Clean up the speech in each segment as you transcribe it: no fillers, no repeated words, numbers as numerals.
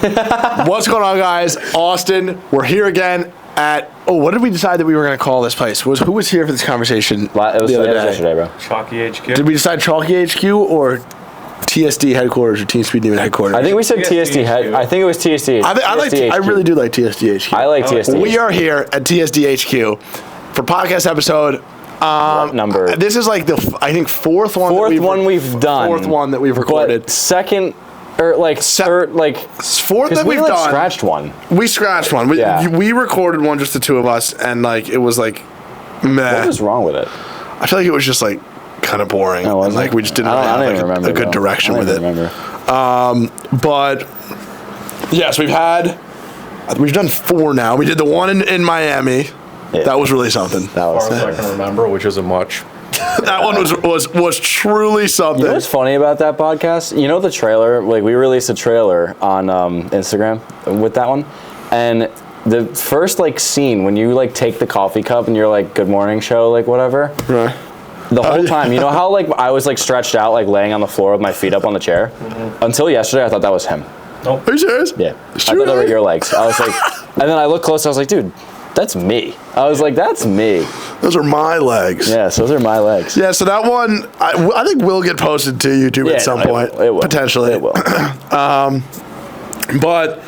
What's going on, guys? Austin, we're here again at... Oh, what did we decide that we were going to call this place? Who was here for this conversation It was the other day? yesterday, bro. Choccy HQ. Did we decide Choccy HQ or TSD headquarters or Team Speed Demon headquarters? I think we said TSD head. I think it was TSD. I really do like TSD HQ. I like TSD. We are here at TSD HQ for podcast episode... number. This is like I think fourth one we've done. Fourth one that we've recorded. But second, or like third, like fourth that we've we done. Scratched one. We scratched one. We recorded one, just the two of us, and like it was like, meh. What was wrong with it? I feel like it was just like kind of boring. Oh, and, like we just didn't really have like, a good direction with it. But yes, we've done four now. We did the one in Miami. Yeah. That was really something. That was, as far as I can remember, which isn't much. That one was truly something. You know what's funny about that podcast? You know the trailer? Like, we released a trailer on Instagram with that one, and the first like scene when you like take the coffee cup and you're like, "Good morning, show," like whatever. Right. The whole time, you know how like I was like stretched out, like laying on the floor with my feet up on the chair. Mm-hmm. Until yesterday, I thought that was him. Nope. Are you serious? Yeah. I thought they were your legs. I was like, and then I looked close. I was like, dude. That's me. I was like, that's me. Those are my legs. Yes, those are my legs. Yeah, so that one, I think will get posted to YouTube at some point. It will. Potentially. It will. But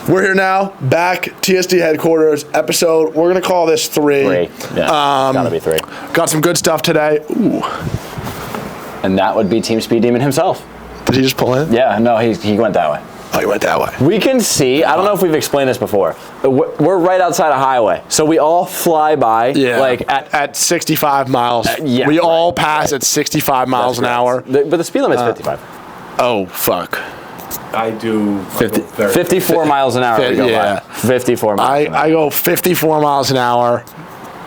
we're here now, back, TSD headquarters, episode. We're going to call this 3. 3. Yeah, gotta be 3. Got some good stuff today. Ooh. And that would be Team Speed Demon himself. Did he just pull in? Yeah, no, he went that way. Oh, you went that way. We can see, I don't know if we've explained this before, we're right outside a highway. So we all fly by, like at 65 miles. Yeah, we all pass at 65 miles an hour. But the speed limit's 55. Oh, fuck. I do 54 miles an hour. Yeah. 54 miles an hour. I go 54 miles an hour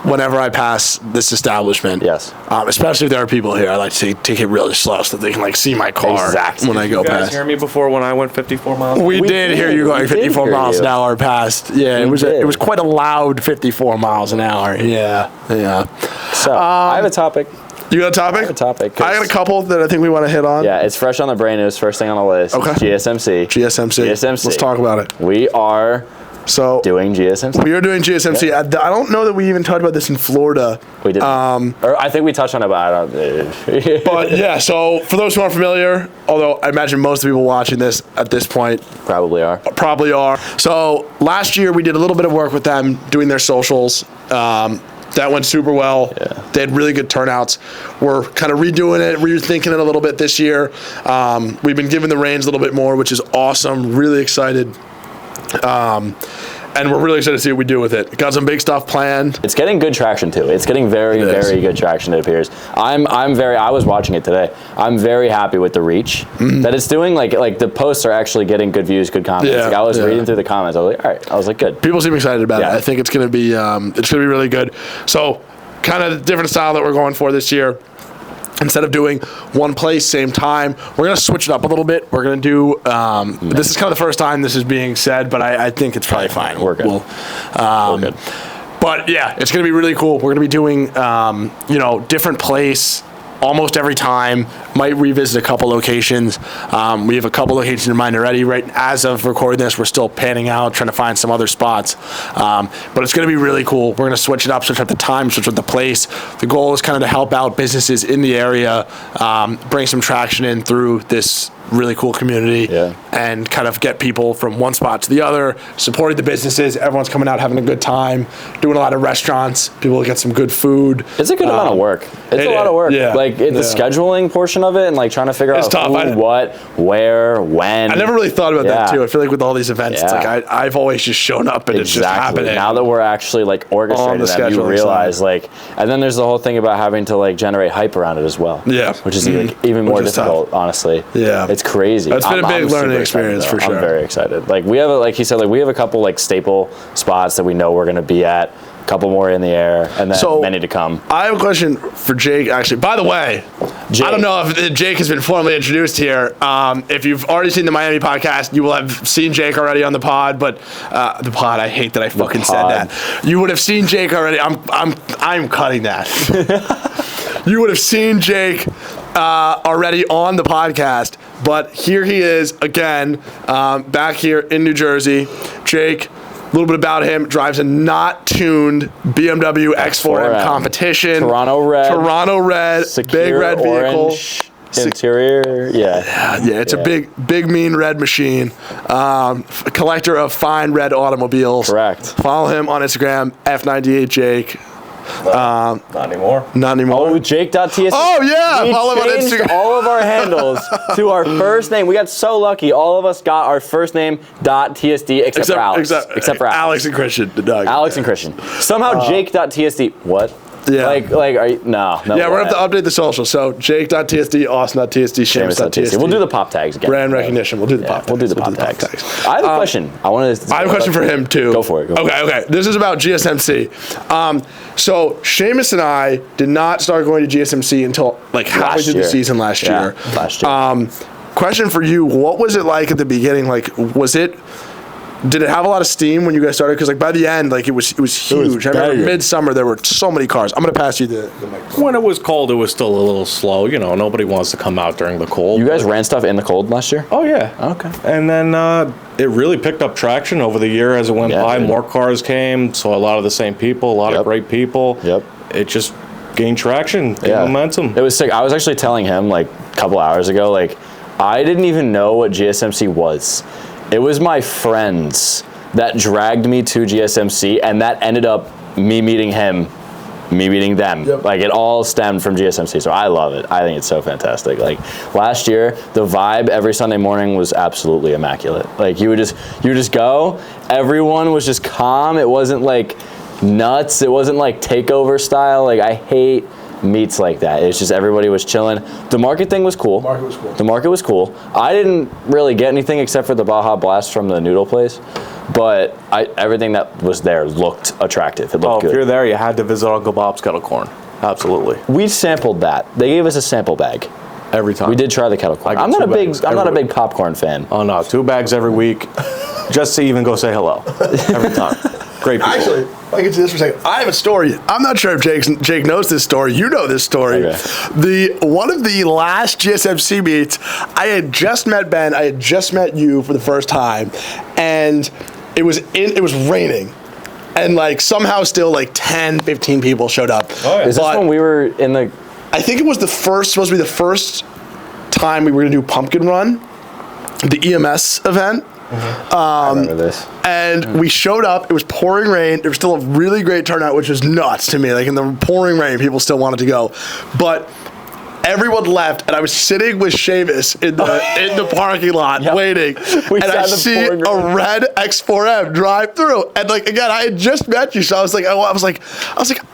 whenever I pass this establishment. Yes. Especially if there are people here, I like to take it really slow so that they can like see my car when I go past. Did you guys past. hear me before when I went 54 miles? We did hear you going 54 miles an hour past. Yeah, it was quite a loud 54 miles an hour. Yeah. So I have a topic. You got a topic? I have a topic. I got a couple that I think we want to hit on. Yeah, it's fresh on the brain. It was first thing on the list. Okay. GSMC. Let's talk about it. We are doing GSMC. We are doing GSMC. Yeah. I don't know that we even talked about this in Florida. We did. Or I think we touched on it, but but yeah, so for those who aren't familiar, although I imagine most people watching this at this point probably are. So last year we did a little bit of work with them doing their socials. That went super well. Yeah. They had really good turnouts. We're kind of redoing it, rethinking it a little bit this year. We've been giving the reins a little bit more, which is awesome. Really excited. And we're really excited to see what we do with it. Got some big stuff planned. It's getting good traction too. It's getting very good traction, it appears. I was watching it today. I'm very happy with the reach that it's doing. Like the posts are actually getting good views, good comments. Yeah, like I was reading through the comments. I was like, all right. I was like, good. People seem excited about it. I think it's gonna be really good. So kind of the different style that we're going for this year. Instead of doing one place, same time, we're going to switch it up a little bit. We're going to do, this is kind of the first time this is being said, but I think it's probably fine. We're good. We're good. But yeah, it's going to be really cool. We're going to be doing, different place almost every time. Might revisit a couple locations. We have a couple locations in mind already. Right as of recording this, we're still panning out, trying to find some other spots. But it's going to be really cool. We're going to switch it up, switch up the time, switch up the place. The goal is kind of to help out businesses in the area, bring some traction in through this really cool community, and kind of get people from one spot to the other, supporting the businesses. Everyone's coming out having a good time, doing a lot of restaurants. People get some good food. It's a good amount of work. It's a lot of work. Yeah. Like the scheduling portion of it and like trying to figure out who, what, where, when. I never really thought about that too. I feel like with all these events, it's like I've always just shown up and it's just happening. Now that we're actually like orchestrating them, you realize and then there's the whole thing about having to like generate hype around it as well. Yeah. Which is even more difficult, honestly. Yeah. It's crazy. It's been a big learning experience for sure. I'm very excited. Like we have, like he said, like we have a couple like staple spots that we know we're going to be at. A couple more in the air, and then many to come. I have a question for Jake, actually. By the way, I don't know if Jake has been formally introduced here. If you've already seen the Miami podcast, you will have seen Jake already on the pod. But the pod, I hate that I fucking said that. You would have seen Jake already. I'm cutting that. You would have seen Jake already on the podcast. But here he is again, back here in New Jersey. Jake, a little bit about him, drives a not tuned BMW X4M competition. Toronto red. Big red vehicle. Orange. Interior, yeah, it's a big, mean red machine. A collector of fine red automobiles. Correct. Follow him on Instagram, F98 Jake. Not anymore. Not anymore. Oh, Jake.tsd. Oh, yeah. We Follow him on changed Instagram. all of our handles to our first name. We got so lucky. All of us got our first name .tsd except for Alex. Except for Alex and Christian. Alex and Christian. Somehow Jake.tsd. What? Yeah. Like, are you, no. Yeah, we're going to have to update the social. So, Jake.tsd, Austin.tsd, Seamus.tsd. We'll do the pop tags again. Brand recognition. We'll do the pop tags. We'll do the pop tags. I have a question. I have a question for him, too. Go for it. Okay. This is about GSMC. So, Seamus and I did not start going to GSMC until like halfway through the season last year. Last year. Question for you. What was it like at the beginning? Like, did it have a lot of steam when you guys started? Because like by the end, like it was huge. I remember midsummer there were so many cars. I'm gonna pass you the microphone. When it was cold, it was still a little slow. You know, nobody wants to come out during the cold. You guys ran stuff in the cold last year? Oh yeah. Okay. And then it really picked up traction over the year as it went by. More cars came, so a lot of the same people, a lot of great people. Yep. It just gained traction, gained momentum. It was sick. I was actually telling him like a couple hours ago, like I didn't even know what GSMC was. It was my friends that dragged me to GSMC, and that ended up me meeting him, me meeting them. Yep. Like it all stemmed from GSMC, so I love it. I think it's so fantastic. Like last year, the vibe every Sunday morning was absolutely immaculate. Like you would just go, everyone was just calm. It wasn't like nuts. It wasn't like takeover style. Like I hate meets like that. It's just everybody was chilling. The market thing was cool. The market was cool. I didn't really get anything except for the Baja Blast from the noodle place, but everything that was there looked attractive. It looked good. If you're there, you had to visit Uncle Bob's Kettle Corn. Absolutely. We sampled that. They gave us a sample bag. Every time. We did try the kettle corn. I'm not a big popcorn fan. Oh no, 2 bags every week, just to even go say hello. Every time. Great people. Actually, if I get to this for a second, I have a story. I'm not sure if Jake knows this story. You know this story. Okay. One of the last GSMC meets, I had just met Ben. I had just met you for the first time, and it was raining, and like somehow still like 10, 15 people showed up. Oh, yeah. Is this when we were in the? I think it was supposed to be the first time we were gonna do Pumpkin Run, the EMS event. I remember this. And we showed up. It was pouring rain. There was still a really great turnout, which was nuts to me. Like in the pouring rain, people still wanted to go. But everyone left, and I was sitting with Seamus in the parking lot waiting. And I see a red X4M drive through. And like again, I had just met you, so I was like,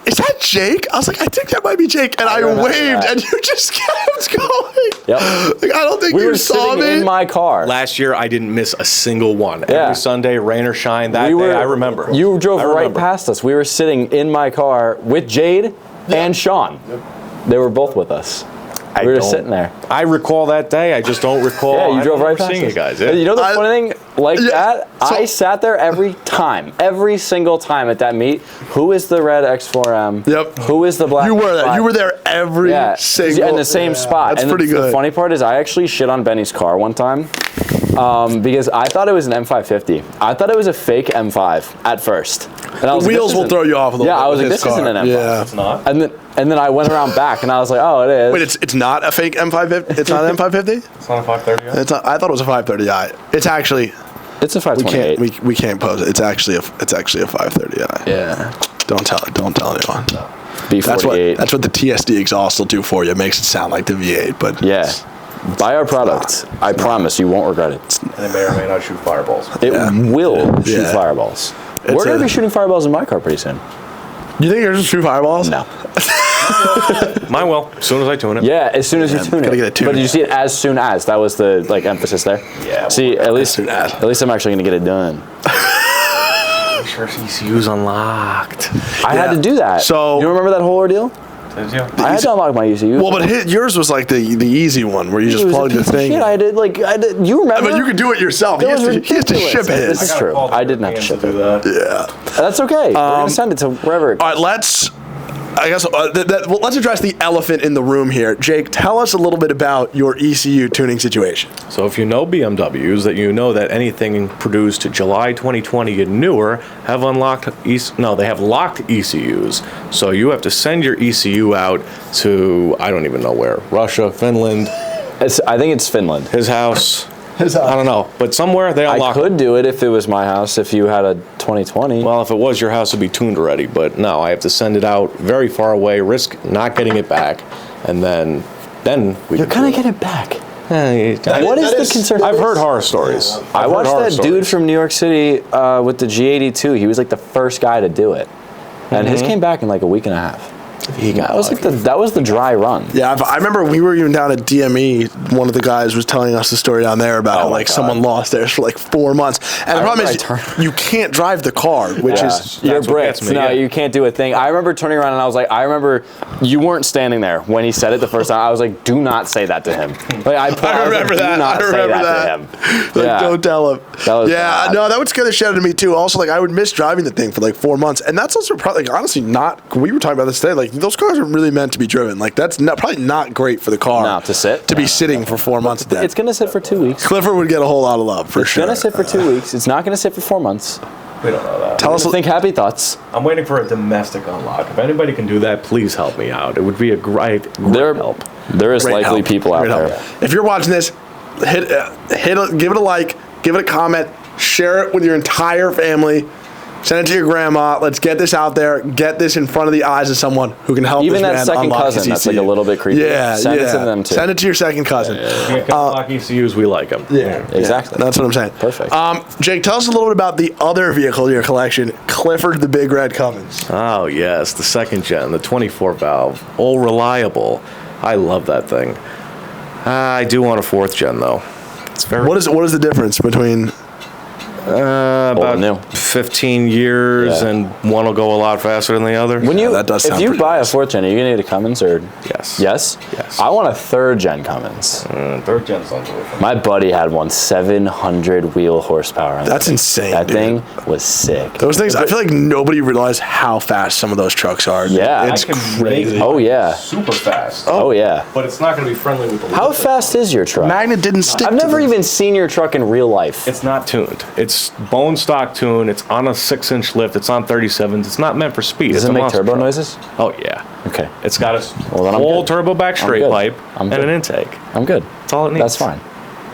is that Jake? I was like, I think that might be Jake. And I waved, and you just kept going. Yep. Like, I don't think you saw me. In my car. Last year, I didn't miss a single one. Every Sunday, rain or shine, day, I remember. You drove right past us. We were sitting in my car with Jade and Sean. Yep. They were both with us. We were just sitting there. I recall that day. I just don't recall. Yeah, you drove right past seeing us. you guys. Yeah. You know the funny thing? Like that, I sat there every single time at that meet. Who is the red X4M? Yep. Who is the black? You were there. You were there every single. In the same spot. That's pretty good. The funny part is I actually shit on Benny's car one time because I thought it was an M550. I thought it was a fake M5 at first. And I was the wheels will throw you off a little bit. Yeah, I was like, this isn't an M5. Yeah. It's not. And then I went around back and I was like, oh, it is. Wait, it's not a fake M550? It's not an M550? It's not a 530i? It's not, I thought it was a 530i. It's actually... It's a 528. We can't pose it. It's actually a 530i. Yeah. Don't tell anyone. B48. That's what the TSD exhaust will do for you. It makes it sound like the V8, but buy our product. I promise you won't regret it. And it may or may not shoot fireballs. It will shoot fireballs. We're going to be shooting fireballs in my car pretty soon. You think yours will shoot fireballs? No. Mine will, as soon as I tune it. Yeah, as soon as you tune it. Get it tuned. But did you see it as soon as? That was the emphasis there. Yeah. See, at least I'm actually going to get it done. Make sure ECU's unlocked. I had to do that. So you remember that whole ordeal? I had to unlock my ECU. Well, but yours was like the easy one where you just plugged the thing. Shit, I did. You remember? I mean, you could do it yourself. He has to ship it. This is true. I didn't have to ship it. Yeah. That's okay. We're gonna send it to wherever. All right, let's I guess well, let's address the elephant in the room here. Jake, tell us a little bit about your ECU tuning situation. So if you know BMWs, that you know that anything produced July 2020 and newer have locked ECUs. So you have to send your ECU out to, I don't even know where, Russia, Finland. I think it's Finland. His house. I don't know, but somewhere they unlock. I could do it if it was my house, if you had a 2020. Well, if it was your house, it'd be tuned already. But no, I have to send it out very far away, risk not getting it back, and then we. You're gonna get it back. What is the concern? I've heard horror stories. I watched that dude from New York City with the G82. He was like the first guy to do it, and his came back in like a week and a half. That was the dry run. Yeah, I remember we were even down at DME. One of the guys was telling us the story down there about how someone lost theirs for like 4 months. And the problem is you can't drive the car, which is you're bricked. No, you can't do a thing. I remember turning around and I was like, I remember you weren't standing there when he said it the first time. I was like, do not say that to him. Like I remember that. Do not say that to him. Like, don't tell him. Bad. No, that would scare the shit out of me too. Also, like I would miss driving the thing for like 4 months, and that's also probably like, honestly not. We were talking about this today. Like those cars are really meant to be driven. Like that's probably not great for the car. No, to sit. To be sitting for 4 months. It's gonna sit for 2 weeks. Clifford would get a whole lot of love for sure. It's gonna sit for 2 weeks. It's not gonna sit for 4 months. We don't know that. Tell us. Think happy thoughts. I'm waiting for a domestic unlock. If anybody can do that, please help me out. It would be a great help. There is likely people out there. If you're watching this, give it a like, give it a comment, share it with your entire family. Send it to your grandma. Let's get this out there. Get this in front of the eyes of someone who can help even this man that second unlock cousin. his That's like a little bit creepy. Send it to them too. Send it to your second cousin. Unlock ECUs, we like them. Yeah, exactly. That's what I'm saying. Perfect. Jake, tell us a little bit about the other vehicle in your collection, Clifford the Big Red Cummins. Oh yes, the second gen, the 24 valve, all reliable. I love that thing. I do want a fourth gen though. It's very. What is the difference between? About 15 years, and one will go a lot faster than the other. That does sound if you pretty buy nice. a fourth gen, are you gonna need a Cummins or Yes? Yes. I want a third gen Cummins. Third gen's on the way. My buddy had one 700 wheel horsepower. That's insane. That dude. thing was sick. Those things, I feel like nobody realized how fast some of those trucks are. Yeah. It's crazy. Oh yeah. Super fast. Oh yeah. But it's not going to be friendly with the How lift. fast is your truck? Magnet didn't stick. I've never even seen your truck in real life. It's not tuned. It's bone stock tuned. It's on a 6-inch lift. It's on 37s. It's not meant for speed. Does it's it a make monster turbo truck. noises? Oh yeah. Okay. It's got a then I'm full good. turbo back straight good. pipe I'm and good. an intake. I'm good. That's all it needs. That's fine.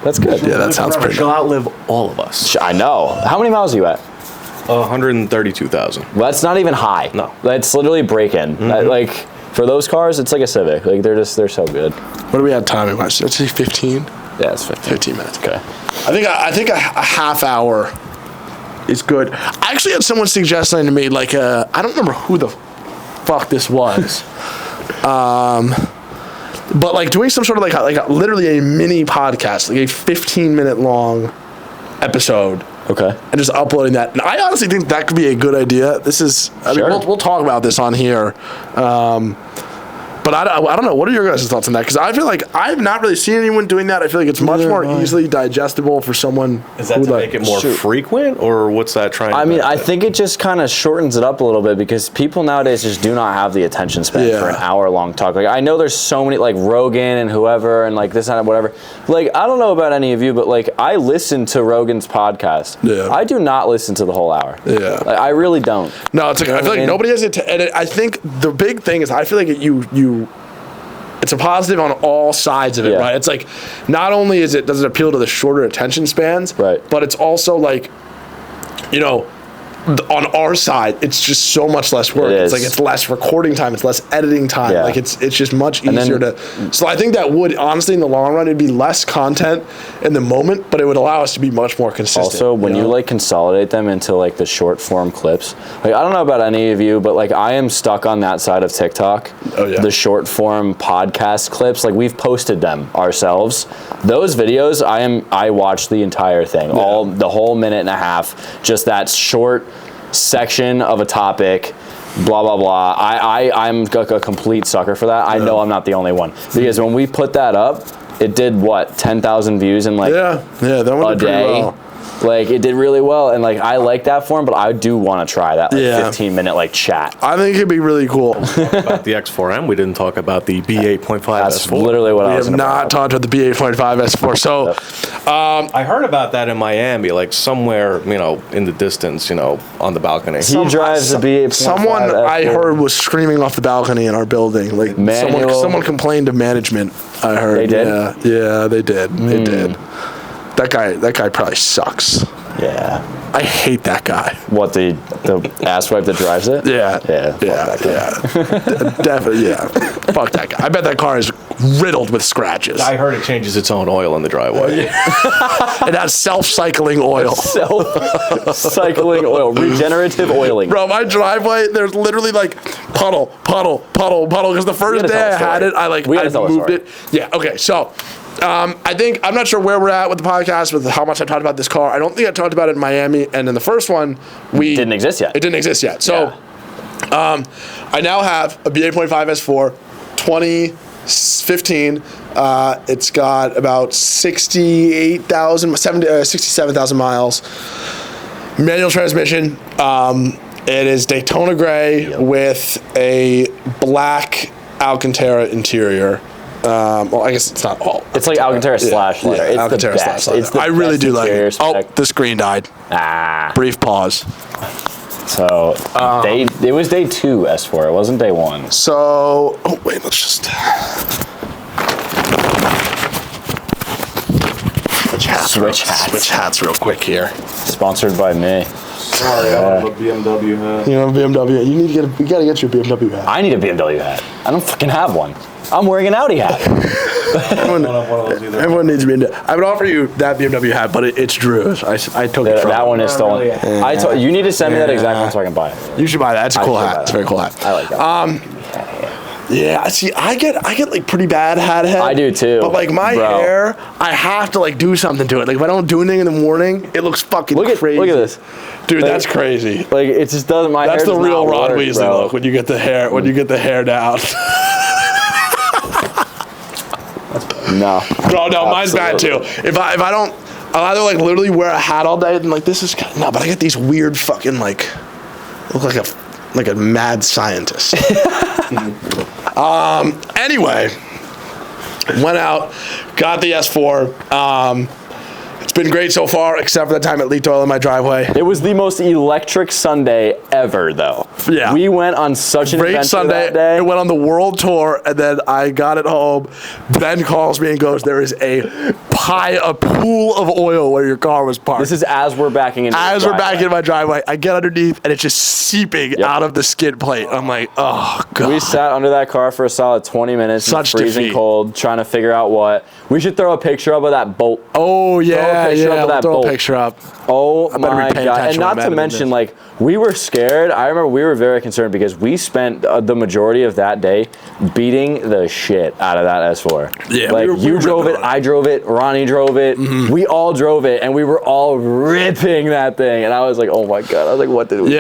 That's good. Yeah, that sounds pretty She'll good. outlive all of us. I know. How many miles are you at? 132,000. Well, that's not even high. No. That's literally break-in. Like for those cars, it's like a Civic. Like they're so good. What do we have timing wise? Let's say 15. Yeah, it's 15. 15 minutes. Okay. I think a half hour is good. I actually had someone suggest something to me, like I don't remember who the fuck this was. But like doing some sort of like literally a mini podcast, like a 15-minute long episode. Okay. And just uploading that. And I honestly think that could be a good idea. This is, I Sure. mean, we'll talk about this on here. But I don't know. What are your guys' thoughts on that? Because I feel like I've not really seen anyone doing that. I feel like it's much more easily digestible for someone. Is that who, to like, make it more frequent, or what's that trying to I mean, I benefit? think it just kind of shortens it up a little bit because people nowadays just do not have the attention span for an hour-long talk. Like, I know there's so many, like Rogan and whoever and like this and whatever. Like, I don't know about any of you, but like I listen to Rogan's podcast. Yeah. I do not listen to the whole hour. Yeah. Like, I really don't. No, it's like I feel like nobody has it to edit. I think the big thing is I feel like it's a positive on all sides of it, Yeah. right? It's like not only does it appeal to the shorter attention spans, Right. but it's also like, you know, on our side, it's just so much less work. It It's is. like it's less recording time, it's less editing time. Yeah. Like it's just much And then- easier to. So I think that would honestly in the long run it'd be less content in the moment, but it would allow us to be much more consistent. Also, when you know? like consolidate them into like the short form clips, like I don't know about any of you, but like I am stuck on that side of TikTok. Oh, yeah. The short form podcast clips, like we've posted them ourselves. Those videos, I watched the entire thing, the whole minute and a half, just that short section of a topic. Blah blah blah. I'm a complete sucker for that. I know I'm not the only one because when we put that up, it did what 10,000 views in like yeah, that one a did pretty day. well. Like, it did really well, and like I like that form, but I do want to try that 15-minute like chat. I think it'd be really cool. About the X4M, we didn't talk about the B8.5 That's S4. literally what I We was have going to not talked about the B8.5 S4. So, I heard about that in Miami, like somewhere, in the distance, on the balcony. He drives the B8.5 someone I S4. heard was screaming off the balcony in our building. Like someone complained to management. I heard. They did? Yeah, they did. They did. That guy probably sucks. Yeah. I hate that guy. What, the asswipe that drives it? Yeah. Yeah. Definitely, yeah. Fuck that guy. I bet that car is riddled with scratches. I heard it changes its own oil in the driveway. It has self-cycling oil. Self-cycling oil. Regenerative oiling. Bro, my driveway, there's literally like puddle. Because the first day I had it, I moved it. Yeah, okay, so I'm not sure where we're at with the podcast, with how much I talked about this car. I don't think I talked about it in Miami, and in the first one, it didn't exist yet. It didn't exist yet. So, I now have a B8.5 S4, 2015. It's got about 67,000 miles. Manual transmission. It is Daytona gray with a black Alcantara interior. Well, I guess it's not all. It's like Alcantara slash leather. It's Alcantara the best. slash leather. I really do like it. Spec. Oh, the screen died. Brief pause. So it was day 2 S4. It wasn't day 1. So, let's just switch hats real quick here. Sponsored by me. Sorry, I don't have a BMW hat. You know, BMW. You gotta get your BMW hat. I need a BMW hat. I don't fucking have one. I'm wearing an Audi hat. Everyone needs a BMW. I would offer you that BMW hat, but it's Drew's. I took it from That one is stolen. You need to send me that exact one so I can buy it. You should buy that. It's a cool hat. It's a very cool hat. I like that. Yeah, see, I get like pretty bad hat head. I do too. But like my hair, I have to like do something to it. Like if I don't do anything in the morning, it looks fucking crazy. Look at this. Dude, that's crazy. Like it just doesn't. That's the real Rod Weasley look when you get the hair down. No, mine's bad too. If I don't, I'll either like literally wear a hat all day and like this is but I get these weird fucking like look like a mad scientist. Anyway, went out, got the S4. It's been great so far, except for the time it leaked oil in my driveway. it was the most electric Sunday ever, though. Yeah. We went on such an Great adventure Sunday. that day. I went on the world tour, and then I got it home. Ben calls me and goes, "There is a pool of oil where your car was parked." This is as we're backing into As we're back in my driveway, I get underneath, and it's just seeping out of the skid plate. I'm like, oh, God. We sat under that car for a solid 20 minutes, Such freezing defeat. cold, trying to figure out what. We should throw a picture up of that bolt. Oh, yeah, picture up of that throw bolt. a picture up. Oh better be my paying God. attention And not when I'm to editing mention, this. like, we were scared. I remember we were very concerned because we spent the majority of that day beating the shit out of that S4. Yeah, like, we you were drove it, ripping on it. I drove it, Ronnie drove it. We all drove it, and we were all ripping that thing. And I was like, oh my God. I was like, what did we do?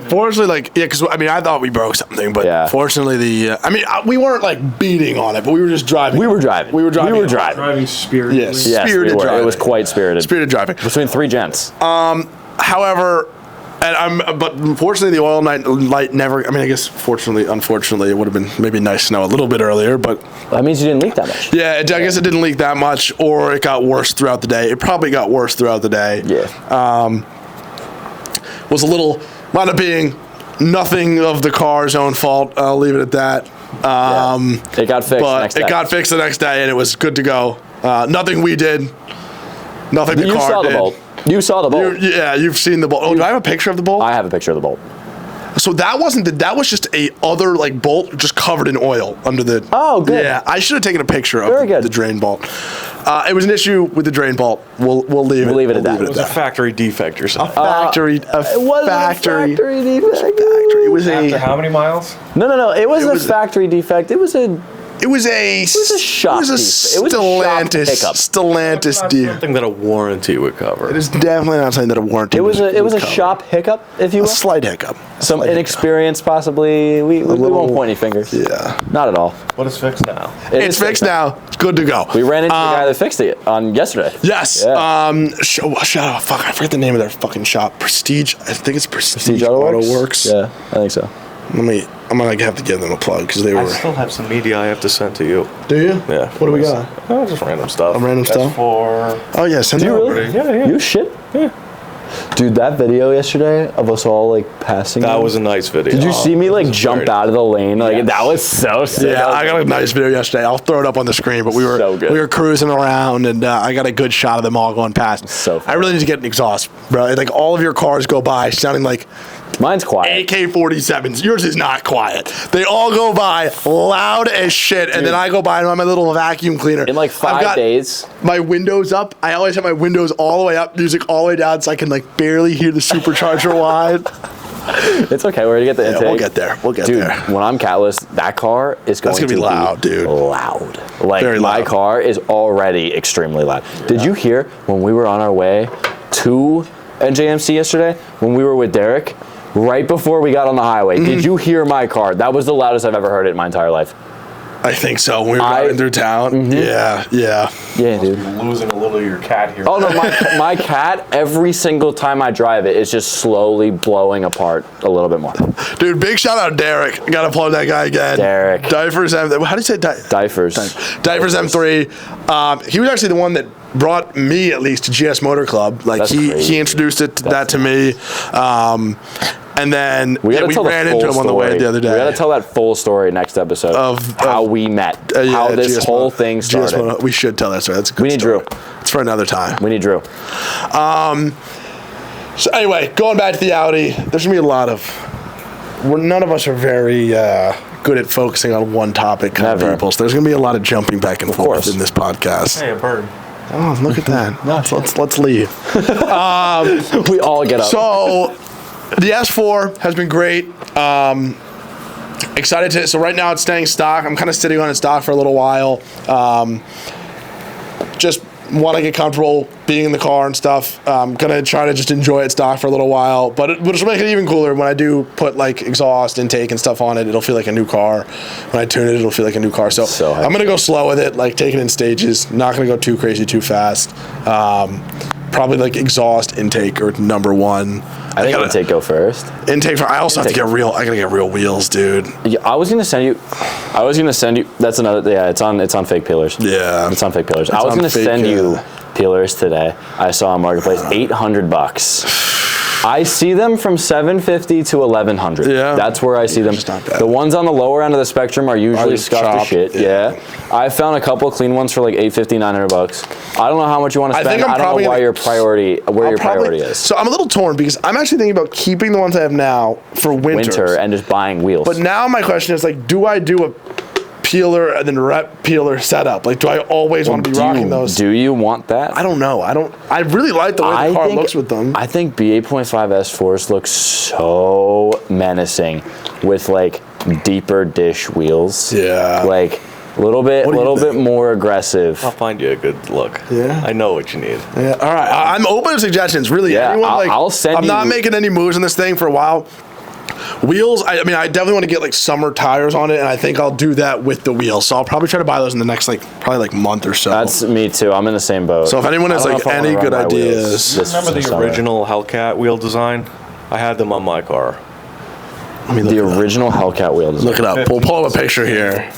Fortunately, like, because, I mean, I thought we broke something, but fortunately, we weren't, like, beating on it, but we were just driving. We were driving. Driving spirited. Yes, Yes, spirited we were. driving. It was quite spirited. Spirited driving. Between 3 gents. However, but unfortunately, the oil light never. I mean, I guess unfortunately, it would have been maybe nice to know a little bit earlier. But That means you didn't leak that much. yeah, I guess it didn't leak that much, or it got worse throughout the day. It probably got worse throughout the day. Yeah. Wound up being nothing of the car's own fault. I'll leave it at that. It got fixed But next day. it got fixed the next day, and it was good to go. Nothing we did. Nothing the You car saw did. the bolt. You saw the bolt. You've seen the bolt. Oh, do I have a picture of the bolt? I have a picture of the bolt. So that that was just a other like bolt just covered in oil under the. Oh, good. Yeah, I should have taken a picture of Very good. the drain bolt. It was an issue with the drain bolt. We'll leave it at that. It was a factory defect or something. Factory. It wasn't factory. a factory defect. Factory. It was After a. how many miles? No. It was a factory defect. It was a It was a shop It was a piece. It was a shop pickup. Stellantis Not deal. something that a warranty would cover. It is definitely not something that a warranty. It was a would cover. shop hiccup, if you A will. slight hiccup. Some inexperience, possibly. We won't point any fingers. Yeah. Not at all. But it's fixed now. It's fixed now. It's good to go. We ran into the guy that fixed it on yesterday. Yes. Yeah. Shout out. Fuck, I forget the name of their fucking shop. Prestige. I think it's Prestige Auto Auto Works? Works. Yeah, I think so. I'm gonna have to give them a plug because they I were. still have some media I have to send to you. Do you? Yeah. What do we got? Oh, just random stuff. Random stuff? For Oh yeah, send Do it you over. really? Yeah. You shit? Yeah. Dude, that video yesterday of us all like passing. That them, was a nice video. Did you see me like jump very- out of the lane? Like that was so sick. Yeah, I got a nice video yesterday. I'll throw it up on the screen. But we So good. were cruising around, and I got a good shot of them all going past. So fun. I really need to get an exhaust, bro. Like all of your cars go by sounding like Mine's quiet. AK-47s. Yours is not quiet. They all go by loud as shit, and then I go by and on my little vacuum cleaner. In like I've 5 got days. my windows up. I always have my windows all the way up, music all the way down, so I can like barely hear the supercharger whine. It's okay. We're gonna get the intake. We'll get there. We'll get Dude, there. when I'm catless, that car is going That's gonna to be loud, dude. Loud. Like Very my loud. car is already extremely loud. Did you hear when we were on our way to NJMC yesterday when we were with Derek? Right before we got on the highway, did you hear my car? That was the loudest I've ever heard it in my entire life. I think so. When we were driving through town. Yeah. Yeah, dude. You're losing a little of your cat here. Oh no, my cat, every single time I drive it, is just slowly blowing apart a little bit more. Dude, big shout out Derek. Gotta plug that guy again. Derek. Diapers M. How do you say Diapers. Diapers M3. He was actually the one that brought me at least to GS Motor Club. Like That's he crazy. introduced that to me. And then We gotta tell the ran full into him on the way story. the other day. We gotta tell that full story next episode Of how we met, Yeah, how this GS whole Motor- thing GS started. Motor- we should tell that story. That's a good We need story. Drew. It's for another time. We need Drew. So anyway, going back to the Audi, there's gonna be a lot of. None of us are very good at focusing on one topic, kind of Never. people. So there's gonna be a lot of jumping back and forth course. in this podcast. Hey, a bird. Oh, look at that. Let's leave. We all get up. So the S4 has been great. Excited to. So right now it's staying stock. I'm kind of sitting on it stock for a little while. Just want to get comfortable being in the car and stuff. I'm gonna try to just enjoy it stock for a little while, but it'll make it even cooler when I do put like exhaust intake and stuff on it. It'll feel like a new car. When I tune it, it'll feel like a new car. So So I'm gonna go slow with it, like take it in stages. Not gonna go too crazy too fast. Probably like exhaust intake or number one. I think gotta- intake go first. Intake. I also have to Intake. get real. I gotta get real wheels, dude. Yeah, I was gonna send you. That's another. Yeah, it's on fake peelers. Yeah. It's on fake peelers. I was on gonna fake, send you peelers today. I saw on Marketplace $800. I see them from $750 to $1,100. Yeah. That's where I see them. just not bad. The ones on the lower end of the spectrum are usually just scuffed to chopped, shit. yeah. Yeah. I found a couple clean ones for like $850, $900. I don't know how much you want to I spend. think I'm I don't probably know why gonna- your priority, where your priority is. So I'm a little torn because I'm actually thinking about keeping the ones I have now for Winter and just buying wheels. But now my question is like, do I do a peeler and then rep peeler setup? Like, do I always want to be rocking those? Do you want that? I don't know. I really like the way the car looks with them. I think B8.5 S4s look so menacing with like deeper dish wheels. Yeah. Like a little bit What do you bit think? more aggressive. I'll find you a good look. Yeah? I know what you need. Yeah. All right. I'm open to suggestions. Really. Yeah, Anyone, I'll send I'm not you- making any moves on this thing for a while. Wheels, I mean, I definitely want to get like summer tires on it, and I think I'll do that with the wheels. So I'll probably try to buy those in the next month or so. That's me too. I'm in the same boat. So if anyone has, I don't know like, if I wanna any run good my wheels ideas- this Remember the summer. original Hellcat wheel design? I had them on my car. Let me look The it up. original Hellcat wheel design. Look it up. We'll pull up a picture here.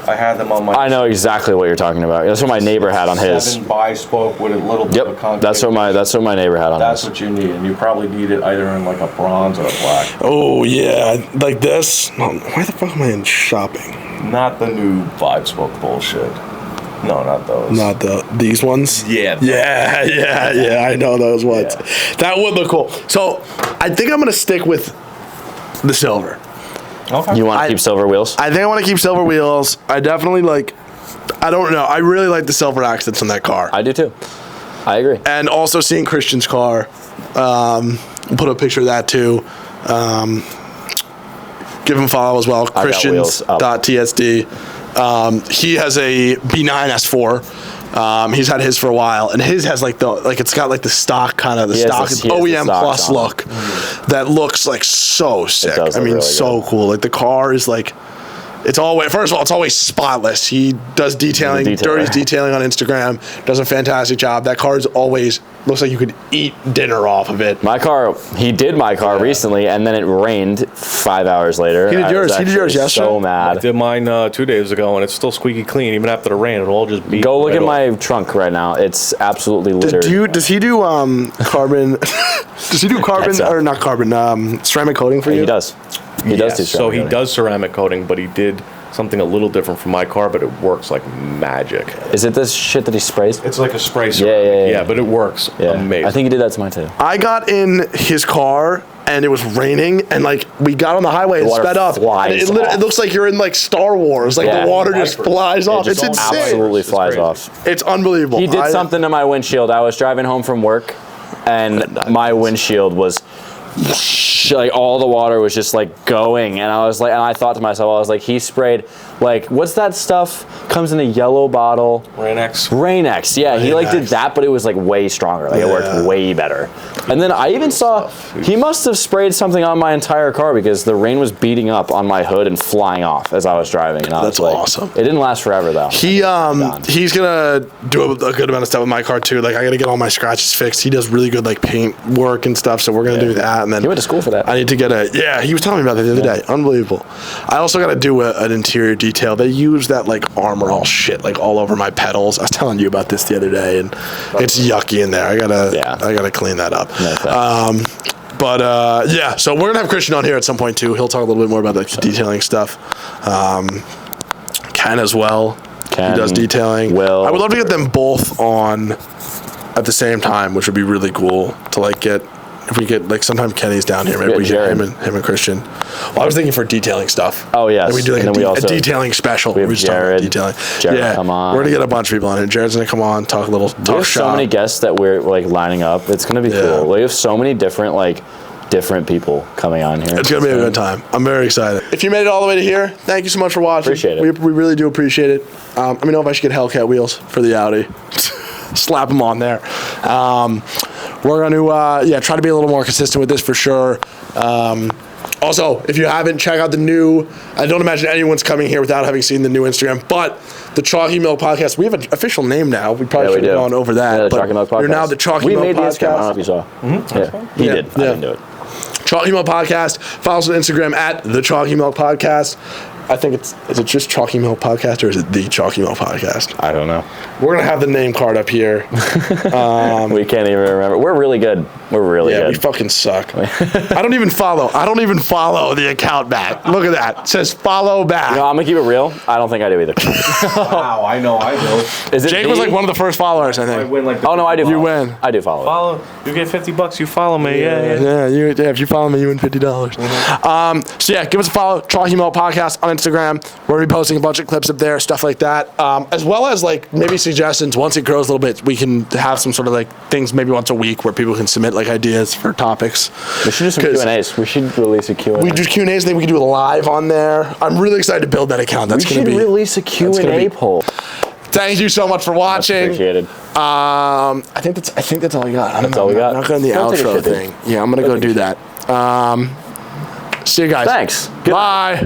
I had them on my. I know exactly what you're talking about. That's what my neighbor had on his. 7 bi-spoke with a little bit of Yep. concave. That's what my neighbor had on That's his. what you need, and you probably need it either in like a bronze or a black. Oh yeah, like this. Why the fuck am I in shopping? Not the new 5-spoke bullshit. No, not those. Not these ones. Yeah. Yeah. I know those ones. Yeah. That would look cool. So I think I'm gonna stick with the silver. Okay. You want to keep silver wheels? I think I want to keep silver wheels. I definitely like. I don't know. I really like the silver accents on that car. I do too. I agree. And also seeing Christian's car. Put a picture of that too. Give him a follow as well. got wheels up. Christians.tsd. He has a B9 S4. He's had his for a while, and his has it's got like the stock kind of stock OEM plus look that looks like so sick. I mean, really so cool. Like the car is like. It's always, first of all, it's always spotless. He does detailing, Dirty's detailing on Instagram, does a fantastic job. That car is always, looks like you could eat dinner off of it. He did my car recently, and then it rained 5 hours later. He did yours yesterday? So mad. I did mine 2 days ago, and it's still squeaky clean, even after the rain. It'll all just be. Go look at my trunk right now. It's absolutely littered. Does he do carbon, does he do carbon, or not carbon, ceramic coating for you? He does. He does do ceramic so he coating. does ceramic coating, but he did something a little different from my car, but it works like magic. Is it this shit that he sprays? It's like a spray ceramic. Yeah, but it works amazing. I think he did that to mine too. I got in his car and it was raining, and like we got on the highway and sped up. And it looks like you're in like Star Wars. Like the water just flies off. It's insane. Absolutely flies off. It's unbelievable. He did something to my windshield. I was driving home from work, and my windshield was like all the water was just like going, and I was like, and I thought to myself, I was like, he sprayed like, what's that stuff? Comes in a yellow bottle. Rain-X. Yeah, he like did that, but it was like way stronger. Like it worked way better. And then I even saw he must have sprayed something on my entire car because the rain was beating up on my hood and flying off as I was driving. And I was like, awesome. It didn't last forever though. He's gonna do a good amount of stuff with my car too. Like I gotta get all my scratches fixed. He does really good like paint work and stuff, so we're gonna do that. And then he went to school for that. I need to get he was telling me about that the other day. Unbelievable. I also gotta do an interior detail. They use that like Armor All shit like all over my pedals. I was telling you about this the other day, and it's yucky in there. I gotta clean that up. So we're gonna have Christian on here at some point too. He'll talk a little bit more about the detailing stuff. Ken as well. He does detailing. I would love to get them both on at the same time, which would be really cool to like get. If we get like sometime Kenny's down here, maybe we get him and Christian. Well, I was thinking for detailing stuff. Oh yes, and we do like a detailing special. We have Jared. Detailing. Jared, come on. We're gonna get a bunch of people on here. Jared's gonna come on, talk a little. We have so many guests that we're like lining up. It's gonna be cool. We have so many different people coming on here. It's gonna be a good time. I'm very excited. If you made it all the way to here, thank you so much for watching. Appreciate it. We really do appreciate it. Let me know if I should get Hellcat wheels for the Audi. Slap them on there. We're going to try to be a little more consistent with this for sure. Also, if you haven't, check out the new, I don't imagine anyone's coming here without having seen the new Instagram, but the Chalky Milk Podcast, we have an official name now. We probably should have gone over that. Yeah, the Chalky Milk Podcast. You're now the Chalky Milk Podcast. We made the Instagram, I don't know if you saw. Mm-hmm. He did. I didn't do it. Chalky Milk Podcast. Follow us on Instagram at the Chalky Milk Podcast. I think is it just Chalky Milk Podcast or is it the Chalky Milk Podcast? I don't know. We're going to have the name card up here. We can't even remember. We're really good. We're really good. Yeah, we fucking suck. I don't even follow the account back. Look at that. It says follow back. No, I'm going to keep it real. I don't think I do either. Wow, I know I do. Jake was like one of the first followers, I think. I win like no, I do. You win. I do follow. You get $50, you follow me. Yeah, if you follow me, you win $50. Mm-hmm. Give us a follow. Chalky Milk Podcast on Instagram. We're going to be posting a bunch of clips up there, stuff like that. As well as like maybe suggestions. Once it grows a little bit, we can have some sort of like things maybe once a week where people can submit like ideas for topics. We should do some Q&As. We should release a Q&A. We do Q&As, then we can do it live on there. I'm really excited to build that account. That's going to be. We should release a Q&A poll. Thank you so much for watching. Appreciated. I think that's all I got. That's all we got. I'm not going to the outro thing. Yeah, I'm going to go do that. See you guys. Thanks. Bye.